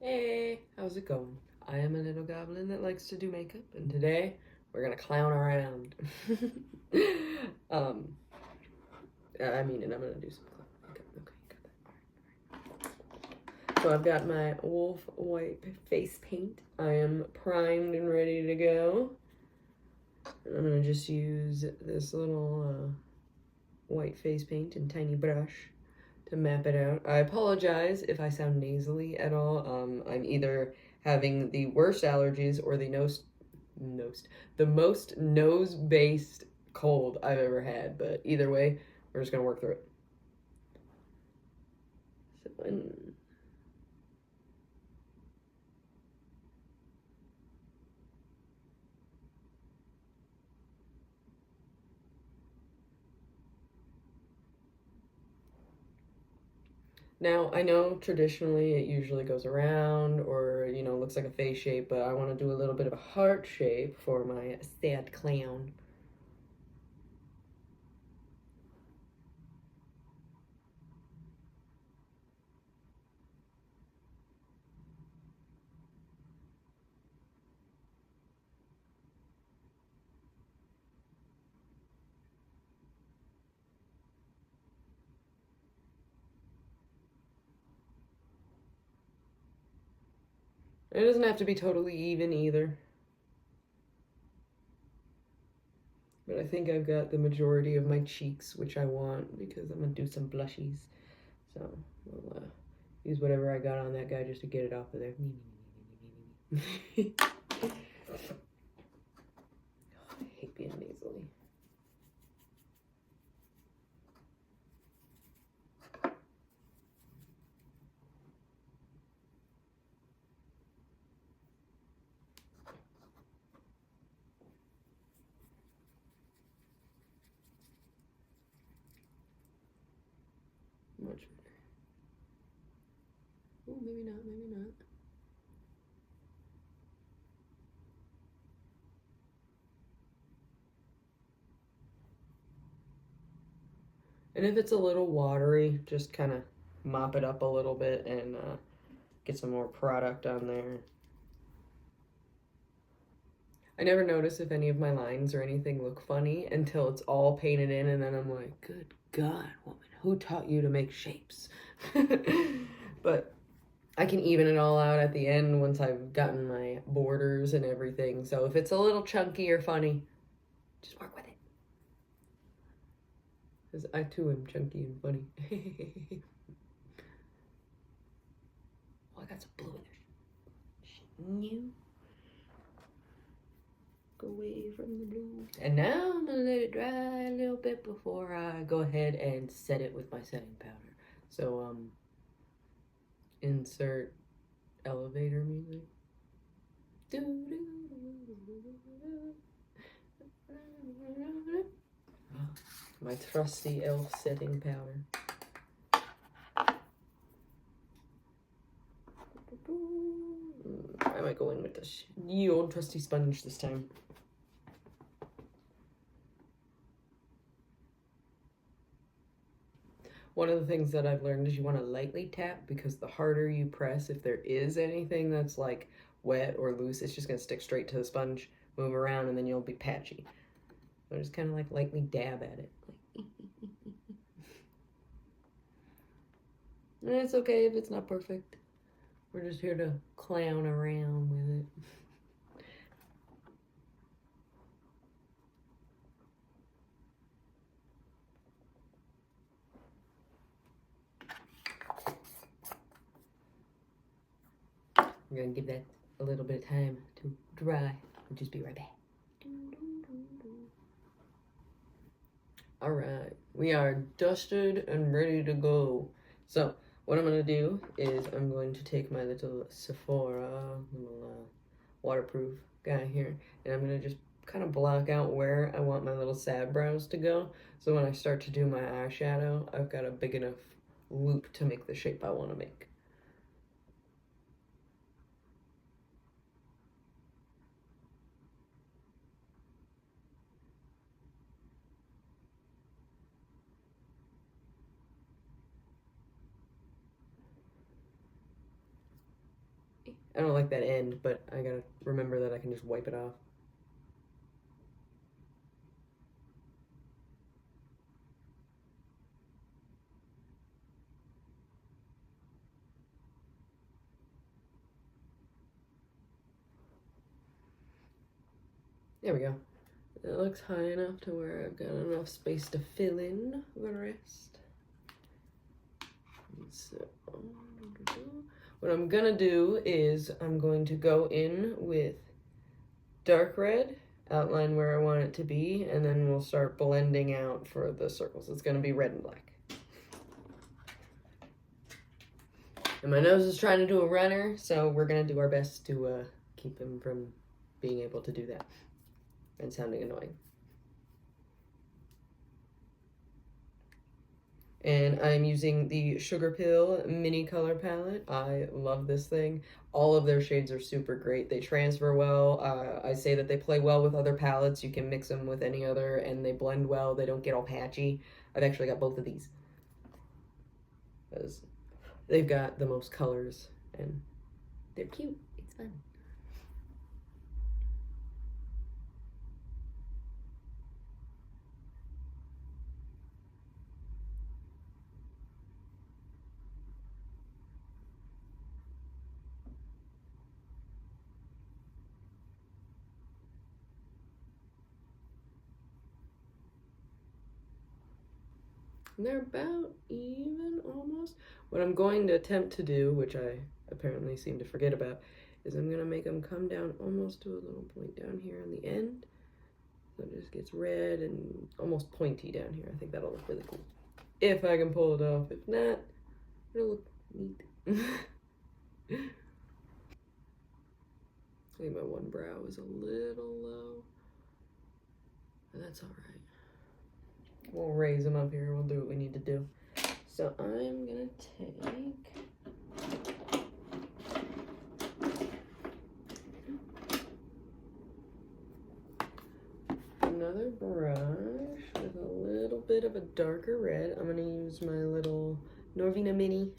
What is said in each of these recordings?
Hey, how's it going? I am a little goblin that likes to do makeup, and today we're gonna clown around. um, and I'm gonna do some clown makeup. Okay, got that. So I've got my Wolfe white face paint. I am primed and ready to go. And I'm gonna just use this little white face paint and tiny brush to map it out. I apologize if I sound nasally at all. I'm either having the worst allergies or the most nose-based cold I've ever had. But either way, we're just gonna work through it. So, now, I know traditionally it usually goes around or, looks like a face shape, but I want to do a little bit of a heart shape for my sad clown. It doesn't have to be totally even either. But I think I've got the majority of my cheeks, which I want, because I'm going to do some blushies. So we'll use whatever I got on that guy just to get it off of there. I hate being nasally. Much better. Oh, maybe not, maybe not. And if it's a little watery, just kind of mop it up a little bit and get some more product on there. I never notice if any of my lines or anything look funny until it's all painted in, and then I'm like, good God, woman, who taught you to make shapes? But I can even it all out at the end once I've gotten my borders and everything. So if it's a little chunky or funny, just work with it. Because I too am chunky and funny. Oh, I got some blue in there. New. Go away from the blue. And now I'm gonna let it dry a little bit before I go ahead and set it with my setting powder. So insert elevator music. My trusty elf setting powder. I might go in with this new old trusty sponge this time. One of the things that I've learned is you want to lightly tap, because the harder you press, if there is anything that's like wet or loose, it's just going to stick straight to the sponge, move around, and then you'll be patchy. So just kind of like lightly dab at it. And it's okay if it's not perfect. We're just here to clown around with it. I'm gonna give that a little bit of time to dry. I'll just be right back. All right, we are dusted and ready to go. So what I'm gonna do is I'm going to take my little Sephora waterproof guy here, and I'm gonna just kind of block out where I want my little sad brows to go. So when I start to do my eyeshadow, I've got a big enough loop to make the shape I want to make. I don't like that end, but I gotta remember that I can just wipe it off. There we go. It looks high enough to where I've got enough space to fill in the rest. So, what I'm gonna do is I'm going to go in with dark red, outline where I want it to be, and then we'll start blending out for the circles. It's gonna be red and black. And my nose is trying to do a runner, so we're gonna do our best to keep him from being able to do that and sounding annoying. And I'm using the Sugarpill mini color palette. I love this thing. All of their shades are super great. They transfer well. I say that they play well with other palettes. You can mix them with any other, and they blend well. They don't get all patchy. I've actually got both of these, because they've got the most colors, and they're cute. It's fun. They're about even, almost. What I'm going to attempt to do, which I apparently seem to forget about, is I'm gonna make them come down almost to a little point down here on the end. So it just gets red and almost pointy down here. I think that'll look really cool. If I can pull it off. If not, it'll look neat. I think my one brow is a little low, but that's all right. We'll raise them up here. We'll do what we need to do. So I'm gonna take another brush with a little bit of a darker red. I'm gonna use my little Norvina mini.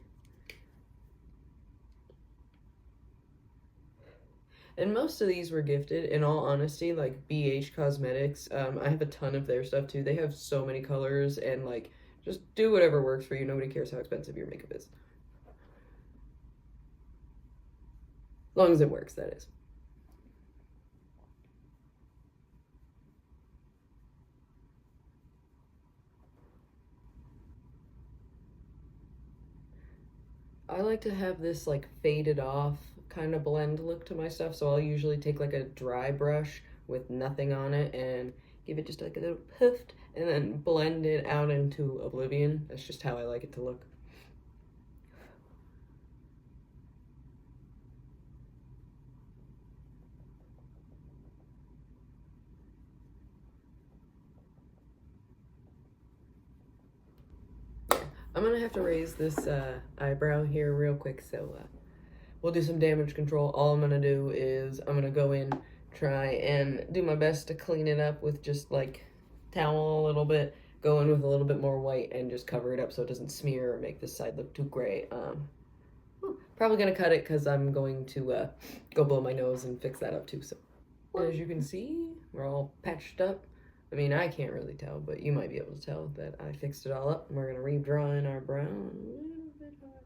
And most of these were gifted, in all honesty, like BH Cosmetics. I have a ton of their stuff too. They have so many colors, and like, just do whatever works for you. Nobody cares how expensive your makeup is. As long as it works, that is. I like to have this like faded off kind of blend look to my stuff, so I'll usually take like a dry brush with nothing on it and give it just like a little puff and then blend it out into oblivion. That's just how I like it to look. I'm gonna have to raise this eyebrow here real quick, so we'll do some damage control. All I'm gonna do is I'm gonna go in, try and do my best to clean it up with just like towel a little bit, go in with a little bit more white and just cover it up so it doesn't smear or make this side look too gray. Probably gonna cut it because I'm going to go blow my nose and fix that up too. So as you can see, we're all patched up. I mean, I can't really tell, but you might be able to tell that I fixed it all up. And we're gonna redraw in our brown a little bit harder.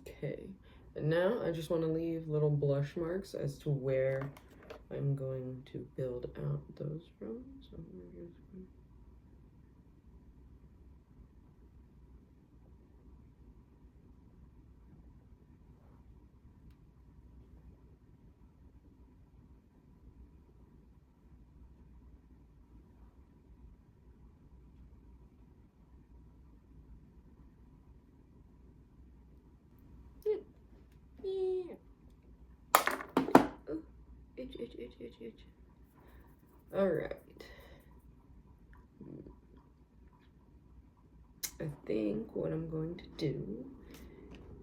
Okay, and now I just want to leave little blush marks as to where I'm going to build out those from. So we're just going itch. All right. I think what I'm going to do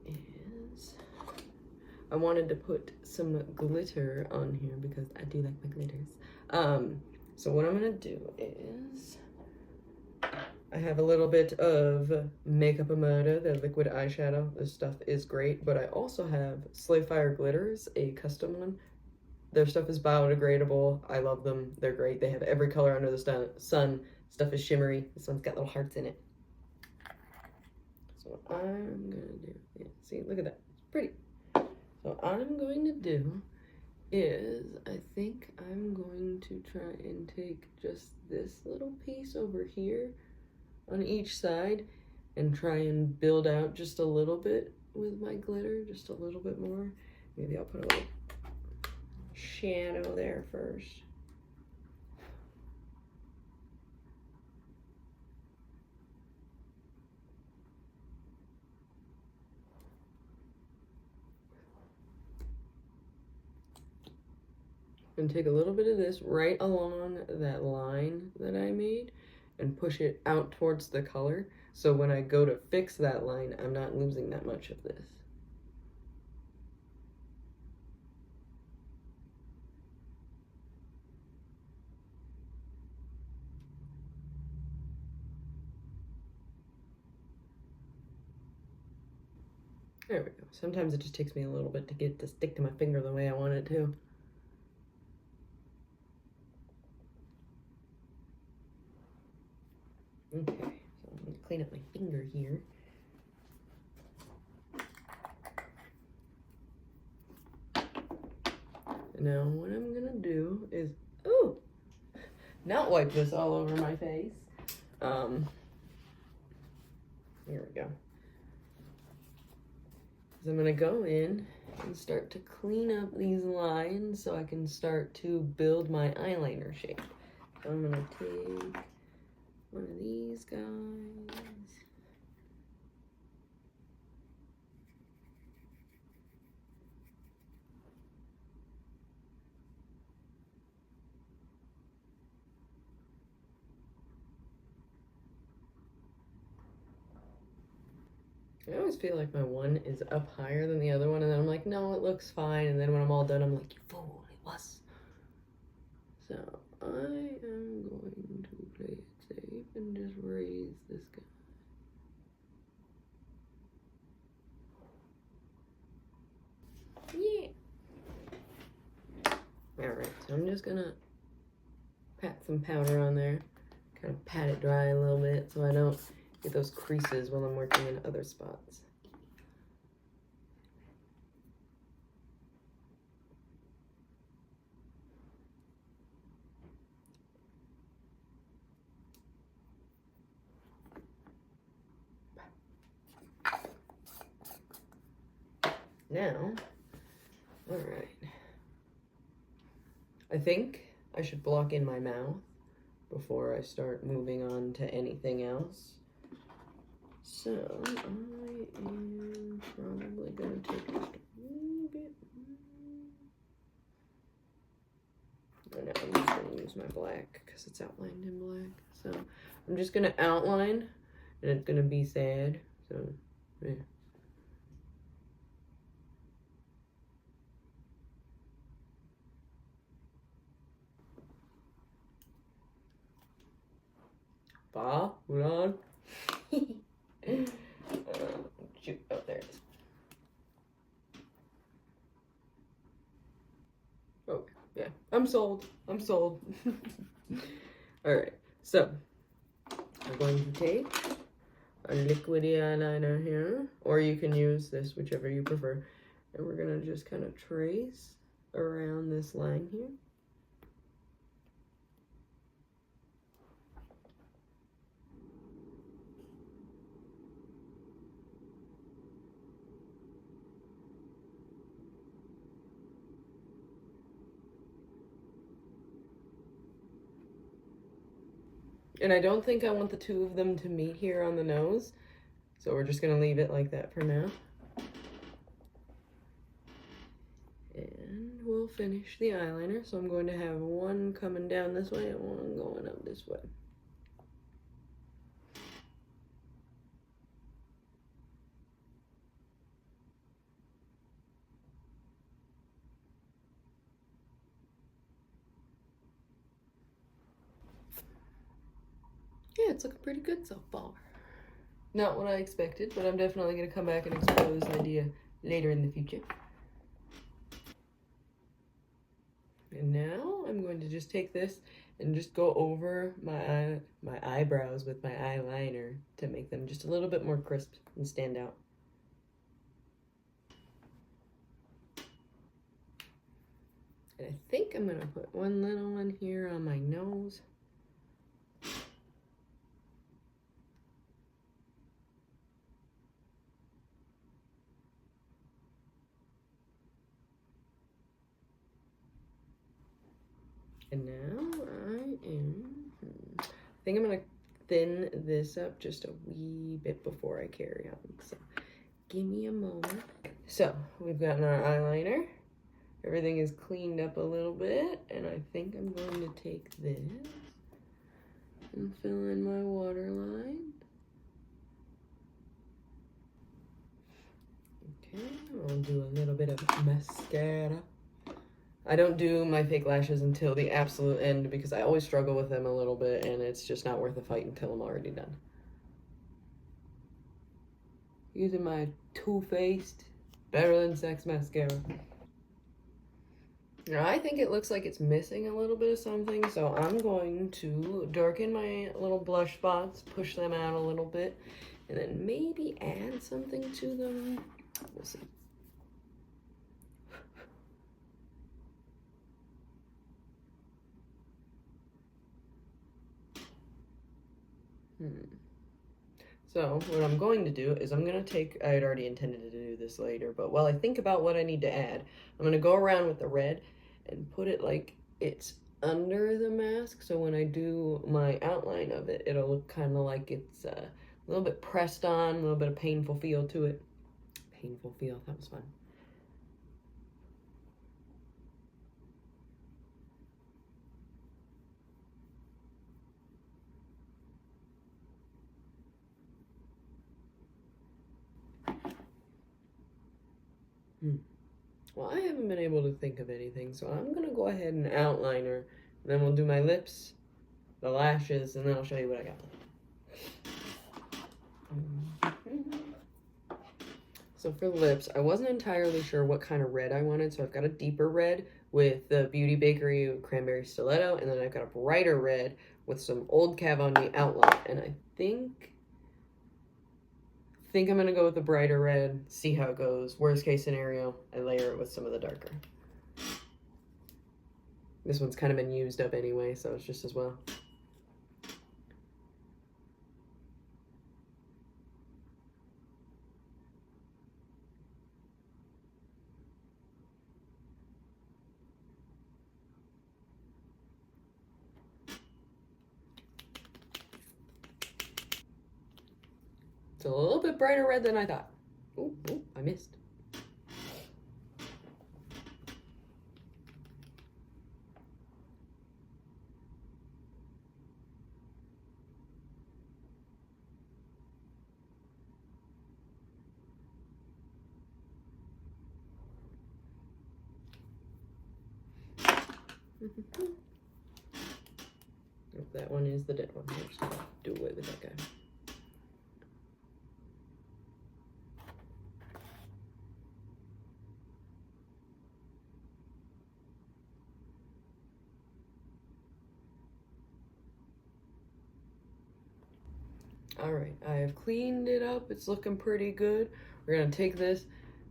is I wanted to put some glitter on here because I do like my glitters. So what I'm gonna do is, I have a little bit of Makeupamurder, the liquid eyeshadow. This stuff is great, but I also have Slayfire glitters, a custom one. Their stuff is biodegradable. I love them. They're great. They have every color under the sun. Stuff is shimmery. This one's got little hearts in it. So what I'm gonna do, yeah, see, look at that. It's pretty. So what I'm going to do is, I think I'm going to try and take just this little piece over here on each side and try and build out just a little bit with my glitter, just a little bit more. Maybe I'll put a little shadow there first. And take a little bit of this right along that line that I made and push it out towards the color. So when I go to fix that line, I'm not losing that much of this. There we go. Sometimes it just takes me a little bit to get to stick to my finger the way I want it to. Okay, so I'm gonna clean up my finger here. And now what I'm gonna do is, ooh, not wipe this all over my face. Here we go. So I'm gonna go in and start to clean up these lines so I can start to build my eyeliner shape. So I'm gonna take one of these guys. I always feel like my one is up higher than the other one, and then I'm like, no, it looks fine. And then when I'm all done, I'm like, you fool, it was. So I am going to play it safe and just raise this guy. Yeah. Alright, so I'm just gonna pat some powder on there. Kind of pat it dry a little bit so I don't get those creases while I'm working in other spots. Now, all right. I think I should block in my mouth before I start moving on to anything else. So I am probably gonna take just a little bit. And now I'm just gonna use my black because it's outlined in black. So I'm just gonna outline, and it's gonna be sad. So yeah. Bob, hold on. Shoot, oh, there it is. Oh, yeah, I'm sold. I'm sold. All right, so I'm going to take a liquid eyeliner here, or you can use this, whichever you prefer. And we're gonna just kind of trace around this line here. And I don't think I want the two of them to meet here on the nose. So we're just gonna leave it like that for now. And we'll finish the eyeliner. So I'm going to have one coming down this way and one going up this way. it's looking pretty good so far. Not what I expected, but I'm definitely going to come back and explore this idea later in the future. And now I'm going to just take this and just go over my eyebrows with my eyeliner to make them just a little bit more crisp and stand out. And I think I'm going to put one little one here on my nose. And now I think I'm gonna thin this up just a wee bit before I carry on. So give me a moment. So we've gotten our eyeliner. Everything is cleaned up a little bit, and I think I'm going to take this and fill in my waterline. Okay, I'll do a little bit of mascara. I don't do my fake lashes until the absolute end because I always struggle with them a little bit, and it's just not worth the fight until I'm already done. Using my Toofaced Better Than Sex mascara. Now I think it looks like it's missing a little bit of something, so I'm going to darken my little blush spots, push them out a little bit, and then maybe add something to them. We'll see. So what I'm going to do is I'm going to take, I had already intended to do this later, but while I think about what I need to add, I'm going to go around with the red and put it like it's under the mask. So when I do my outline of it, it'll look kind of like it's a little bit pressed on, a little bit of painful feel to it. Painful feel, that was fun. Well, I haven't been able to think of anything, so I'm gonna go ahead and outliner, and then we'll do my lips, the lashes, and then I'll show you what I got. So for lips, I wasn't entirely sure what kind of red I wanted, so I've got a deeper red with the Beauty Bakery Cranberry Stiletto, and then I've got a brighter red with some Old Kat Von D Outlaw, and I think I'm gonna go with the brighter red, see how it goes. Worst case scenario, I layer it with some of the darker. This one's kind of been used up anyway, so it's just as well. It's a little bit brighter red than I thought. Ooh, I missed. That one is the dead one. I'm just gonna do away with that guy. Alright, I have cleaned it up. It's looking pretty good. We're going to take this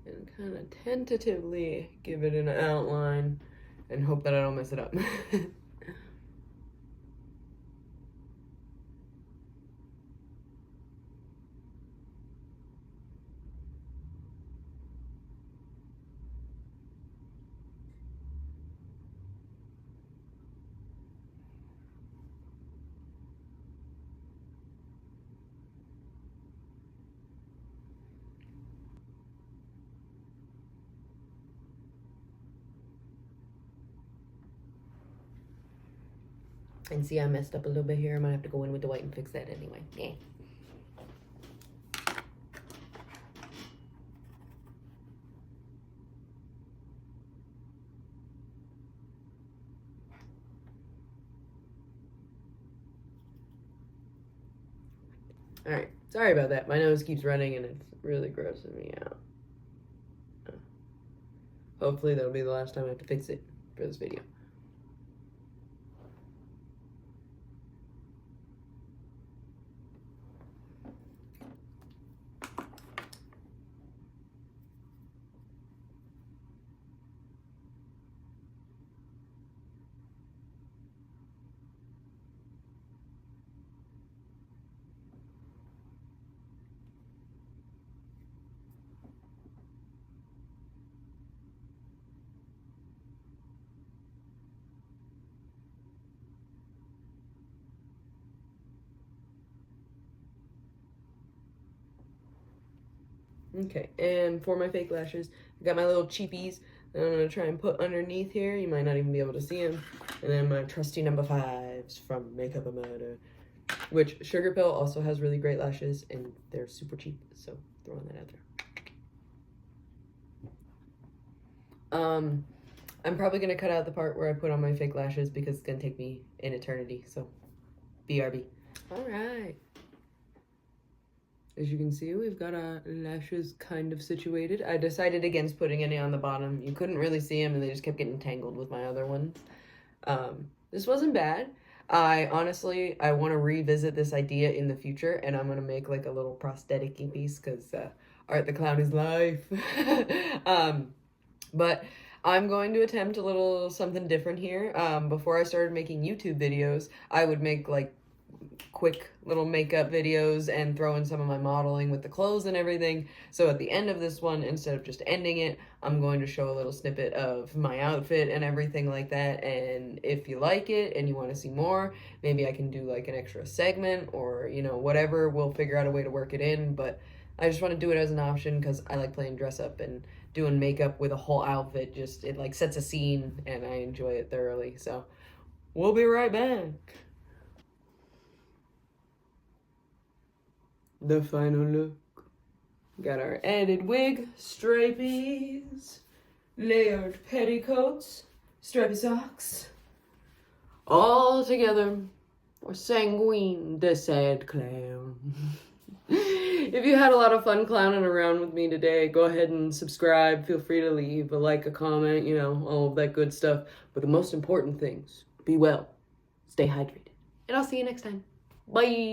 and kind of tentatively give it an outline and hope that I don't mess it up. And see, I messed up a little bit here. I'm gonna have to go in with the white and fix that anyway. Yeah. Alright, sorry about that. My nose keeps running and it's really grossing me out. Hopefully that'll be the last time I have to fix it for this video. Okay, and for my fake lashes, I got my little cheapies that I'm going to try and put underneath here. You might not even be able to see them. And then my trusty number 5s from Makeupamurder, which Sugarpill also has really great lashes, and they're super cheap, so throwing that out there. I'm probably going to cut out the part where I put on my fake lashes because it's going to take me an eternity, so BRB. All right. As you can see, we've got our lashes kind of situated. I decided against putting any on the bottom. You couldn't really see them, and they just kept getting tangled with my other ones. This wasn't bad. I want to revisit this idea in the future, and I'm going to make like a little prosthetic piece because Art the Clown is life. But I'm going to attempt a little something different here. Before I started making YouTube videos, I would make like quick little makeup videos and throw in some of my modeling with the clothes and everything. So at the end of this one, instead of just ending it, I'm going to show a little snippet of my outfit and everything like that. And if you like it and you want to see more, maybe I can do like an extra segment or, you know, whatever. We'll figure out a way to work it in, but I just want to do it as an option because I like playing dress up, and doing makeup with a whole outfit just, it like sets a scene and I enjoy it thoroughly. So we'll be right back. The final look. Got our added wig, stripies, layered petticoats, stripy socks, all together for Sanguine the Sad Clown. If you had a lot of fun clowning around with me today, go ahead and subscribe. Feel free to leave a like, a comment, you know, all of that good stuff. But the most important things, be well, stay hydrated, and I'll see you next time. Bye.